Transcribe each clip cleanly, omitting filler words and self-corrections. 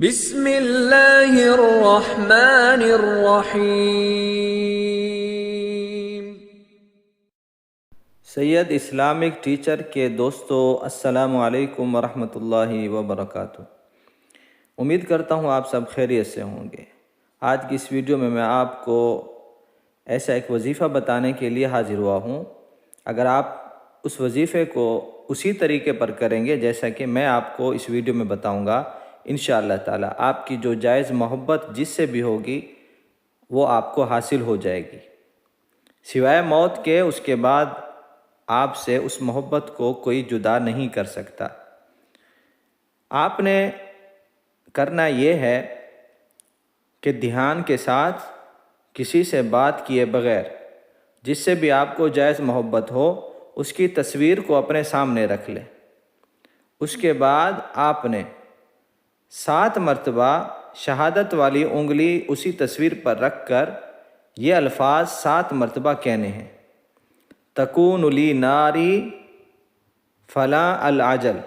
بسم اللہ الرحمن الرحیم۔ سید اسلامک ٹیچر کے دوستو، السلام علیکم ورحمۃ اللہ وبرکاتہ۔ امید کرتا ہوں آپ سب خیریت سے ہوں گے۔ آج کی اس ویڈیو میں آپ کو ایسا ایک وظیفہ بتانے کے لیے حاضر ہوا ہوں۔ اگر آپ اس وظیفے کو اسی طریقے پر کریں گے جیسا کہ میں آپ کو اس ویڈیو میں بتاؤں گا، انشاءاللہ تعالی آپ کی جو جائز محبت جس سے بھی ہوگی وہ آپ کو حاصل ہو جائے گی۔ سوائے موت کے اس کے بعد آپ سے اس محبت کو کوئی جدا نہیں کر سکتا۔ آپ نے کرنا یہ ہے کہ دھیان کے ساتھ کسی سے بات کیے بغیر جس سے بھی آپ کو جائز محبت ہو اس کی تصویر کو اپنے سامنے رکھ لیں۔ اس کے بعد آپ نے 7 مرتبہ شہادت والی انگلی اسی تصویر پر رکھ کر یہ الفاظ 7 مرتبہ کہنے ہیں: تکون لی ناری فلاں العجل۔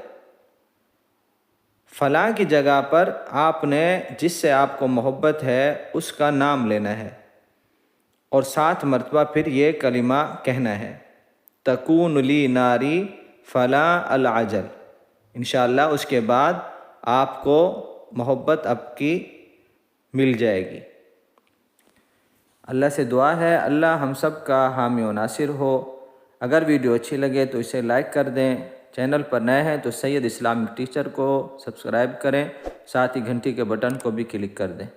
فلاں کی جگہ پر آپ نے جس سے آپ کو محبت ہے اس کا نام لینا ہے اور 7 مرتبہ پھر یہ کلمہ کہنا ہے: تکون لی ناری فلاں العجل۔ انشاءاللہ اس کے بعد آپ کو محبت آپ کی مل جائے گی۔ اللہ سے دعا ہے اللہ ہم سب کا حامی و ناصر ہو۔ اگر ویڈیو اچھی لگے تو اسے لائک کر دیں، چینل پر نئے ہیں تو سید اسلامک ٹیچر کو سبسکرائب کریں، ساتھ ہی گھنٹی کے بٹن کو بھی کلک کر دیں۔